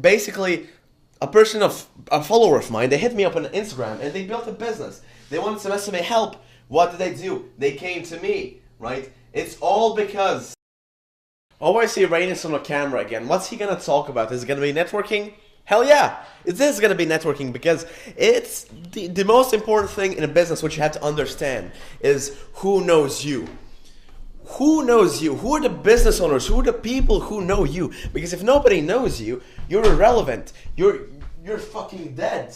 Basically, a follower of mine, they hit me up on Instagram and they built a business. They wanted some SMA help. What did they do? They came to me, right? It's all because... Oh, I see Reinis on the camera again. What's he gonna talk about? Is it gonna be networking? Hell yeah! It is gonna be networking because it's the most important thing in a business, which you have to understand, is who knows you. Who knows you? Who are the business owners? Who are the people who know you? Because if nobody knows you, you're irrelevant. You're fucking dead.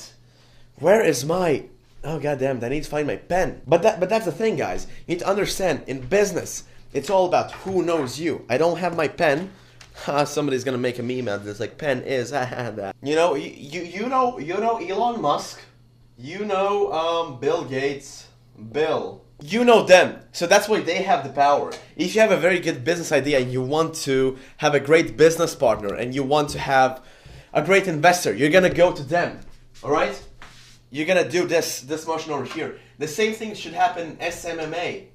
Where is my... Oh goddamn! I need to find my pen. But that's the thing, guys. You need to understand. In business, it's all about who knows you. I don't have my pen. Somebody's gonna make a meme out of this. Like, pen is that. You know Elon Musk. You know Bill Gates. Bill. You know them. So that's why they have the power. If you have a very good business idea and you want to have a great business partner and you want to have a great investor, you're gonna go to them. Alright? You're gonna do this motion over here. The same thing should happen in SMMA.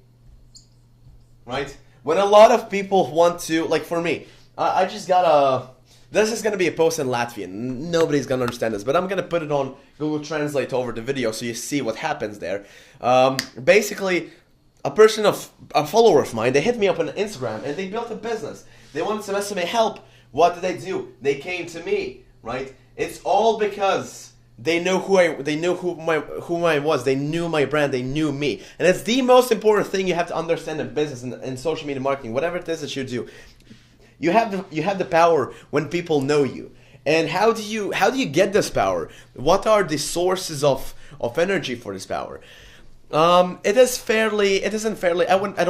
Right? When a lot of people want to, like for me, I just got a... This is going to be a post in Latvian. Nobody's going to understand this, but I'm going to put it on Google Translate over the video so you see what happens there. Basically, a follower of mine, they hit me up on Instagram and they built a business. They wanted some SMA help. What did they do? They came to me, right? It's all because they know who I was. They knew my brand. They knew me, and it's the most important thing you have to understand in business and social media marketing. Whatever it is that you do. You have the power when people know you. And how do you get this power? What are the sources of energy for this power? I don't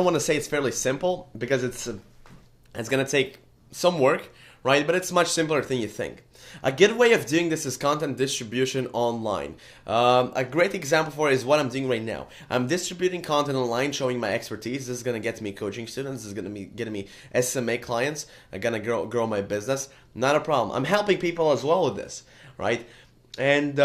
want to say it's fairly simple because it's going to take some work, right? But it's much simpler than you think. A good way of doing this is content distribution online. A great example for it is what I'm doing right now. I'm distributing content online, showing my expertise. This is going to get me coaching students. This is going to be getting me SMA clients. I'm going to grow my business. Not a problem. I'm helping people as well with this, right? And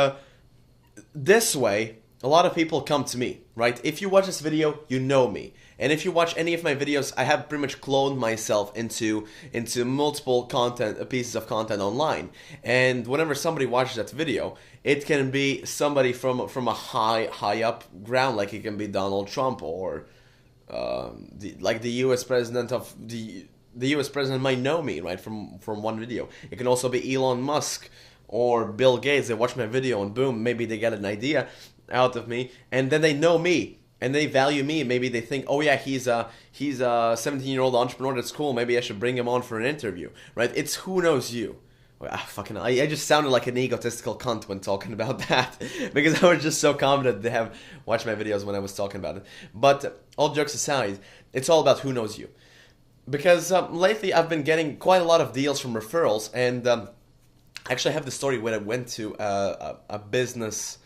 this way, a lot of people come to me, right? If you watch this video, you know me. And if you watch any of my videos, I have pretty much cloned myself into multiple pieces of content online. And whenever somebody watches that video, it can be somebody from a high up ground, like it can be Donald Trump or the U.S. president of the U.S. president might know me, right, from one video. It can also be Elon Musk or Bill Gates. They watch my video and boom, maybe they get an idea out of me, and then they know me. And they value me. Maybe they think, oh yeah, he's a 17-year-old entrepreneur. That's cool. Maybe I should bring him on for an interview, right? It's who knows you. I just sounded like an egotistical cunt when talking about that because I was just so confident they have watched my videos when I was talking about it. But all jokes aside, it's all about who knows you. Because lately I've been getting quite a lot of deals from referrals, and actually I have the story when I went to a business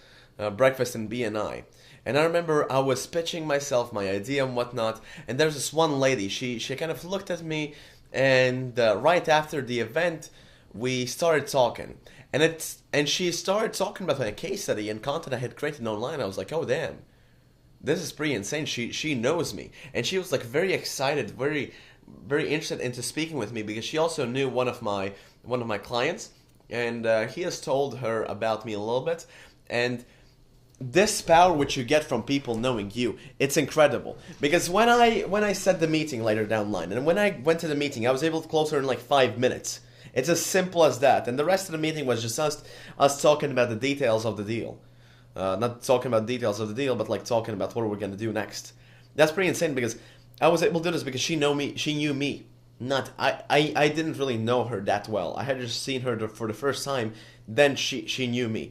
breakfast in BNI. And I remember I was pitching myself, my idea and whatnot, and there's this one lady, she kind of looked at me, and right after the event, we started talking. And she started talking about my case study and content I had created online. I was like, oh damn, this is pretty insane. She knows me. And she was like very excited, very interested into speaking with me because she also knew one of my clients, and he has told her about me a little bit. And this power which you get from people knowing you, it's incredible. Because when I set the meeting later down the line, and when I went to the meeting, I was able to close her in like 5 minutes. It's as simple as that. And the rest of the meeting was just us talking about the details of the deal. Not talking about details of the deal, but like talking about what we're going to do next. That's pretty insane because I was able to do this because she knew me. I didn't really know her that well. I had just seen her for the first time, then she knew me.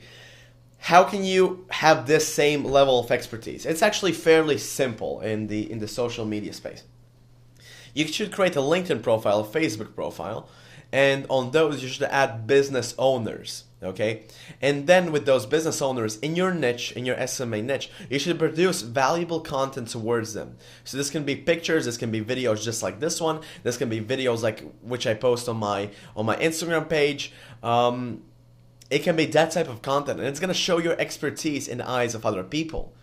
How can you have this same level of expertise? It's actually fairly simple in the social media space. You should create a LinkedIn profile, a Facebook profile, and on those you should add business owners, okay? And then with those business owners in your niche, in your SMA niche, you should produce valuable content towards them. So this can be pictures, this can be videos just like this one, this can be videos like which I post on my Instagram page. It can be that type of content, and it's going to show your expertise in the eyes of other people.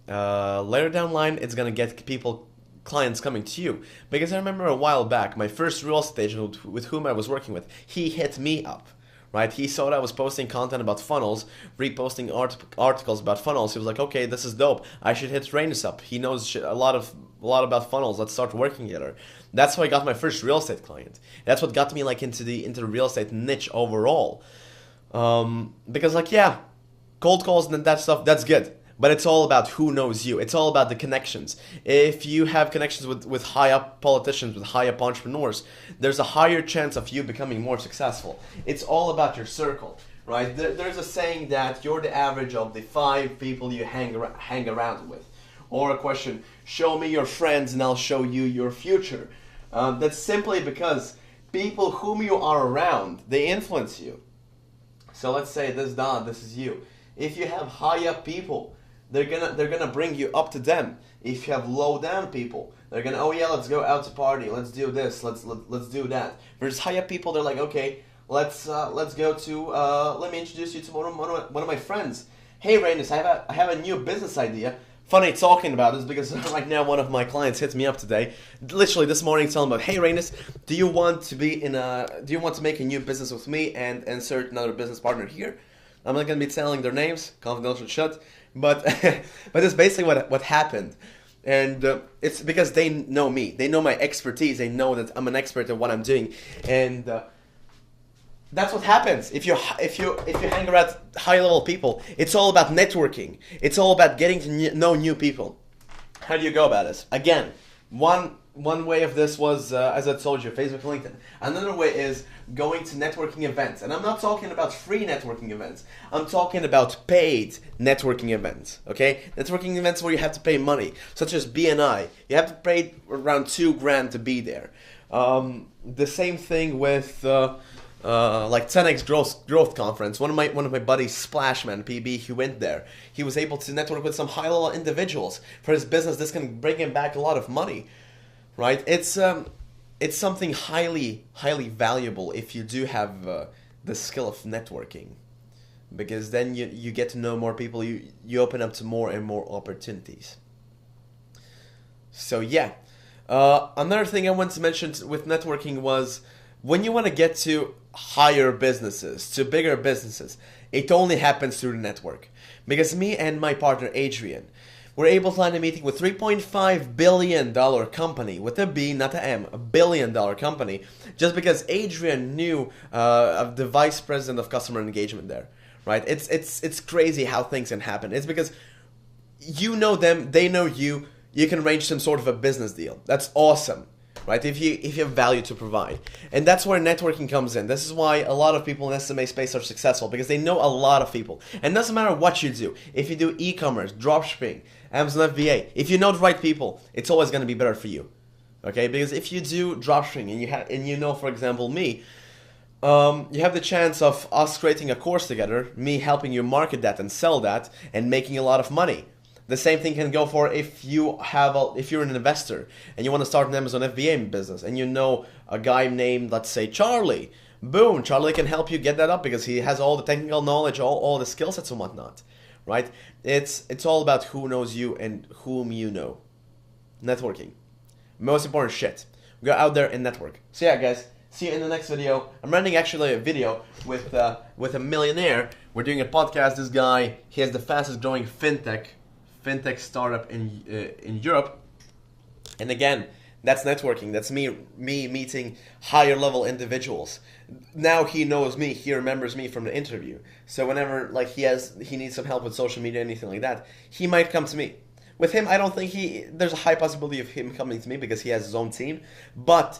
Later down the line, it's going to get people clients coming to you. Because I remember a while back, my first real estate agent with whom I was working with, he hit me up. Right? He saw that I was posting content about funnels, reposting articles about funnels. He was like, okay, this is dope. I should hit Reinis up. He knows a lot about funnels. Let's start working together. That's how I got my first real estate client. That's what got me like into the real estate niche overall. Because like, yeah, cold calls and that stuff, that's good. But it's all about who knows you. It's all about the connections. If you have connections with high-up politicians, with high-up entrepreneurs, there's a higher chance of you becoming more successful. It's all about your circle, right? There's a saying that you're the average of the 5 people you hang around with. Or a question, show me your friends and I'll show you your future. That's simply because people whom you are around, they influence you. So let's say this Don, this is you. If you have high-up people, they're gonna bring you up to them. If you have low down people, they're gonna, oh yeah, let's go out to party, let's do this, let's do that. Versus high up people, they're like, okay, let's go to let me introduce you to one of my friends. Hey Reinis, I have a new business idea. Funny talking about this because right now one of my clients hits me up today, literally this morning, telling about, hey Reinis, do you want to make a new business with me and insert another business partner here? I'm not going to be telling their names, confidential shut, but it's basically what happened. And it's because they know me. They know my expertise. They know that I'm an expert at what I'm doing. And that's what happens. If you hang around high level people, it's all about networking. It's all about getting to know new people. How do you go about this? Again, one way of this was, as I told you, Facebook and LinkedIn. Another way is going to networking events. And I'm not talking about free networking events. I'm talking about paid networking events, okay? Networking events where you have to pay money, such as BNI. You have to pay around $2,000 to be there. The same thing with like 10x growth conference. One of my buddies, Splashman PB, he went there. He was able to network with some high-level individuals for his business. This can bring him back a lot of money. Right, it's something highly valuable if you do have the skill of networking, because then you get to know more people. You open up to more and more opportunities. So yeah, another thing I wanted to mention with networking was when you want to get to higher businesses, to bigger businesses, it only happens through the network. Because me and my partner Adrian, we're able to land a meeting with $3.5 billion company, with a B, not a M, $1 billion company, just because Adrian knew of the vice president of customer engagement there, right? It's crazy how things can happen. It's because you know them, they know you, you can arrange some sort of a business deal. That's awesome, right? If you have value to provide. And that's where networking comes in. This is why a lot of people in SMA space are successful, because they know a lot of people. And it doesn't matter what you do. If you do e-commerce, dropshipping, Amazon FBA, if you know the right people, it's always going to be better for you. Okay? Because if you do dropshipping and you know, for example, me, you have the chance of us creating a course together, me helping you market that and sell that and making a lot of money. The same thing can go for if you're an investor and you want to start an Amazon FBA business and you know a guy named, let's say, Charlie. Boom, Charlie can help you get that up because he has all the technical knowledge, all the skill sets and whatnot, right? It's all about who knows you and whom you know. Networking. Most important shit. Go out there and network. So yeah, guys, see you in the next video. I'm running actually a video with a millionaire. We're doing a podcast. This guy, he has the fastest growing fintech fintech startup in Europe. And again, that's networking. That's me meeting higher level individuals. Now he knows me. He remembers me from the interview. So whenever like he needs some help with social media, anything like that, he might come to me. With him, I don't think there's a high possibility of him coming to me because he has his own team. But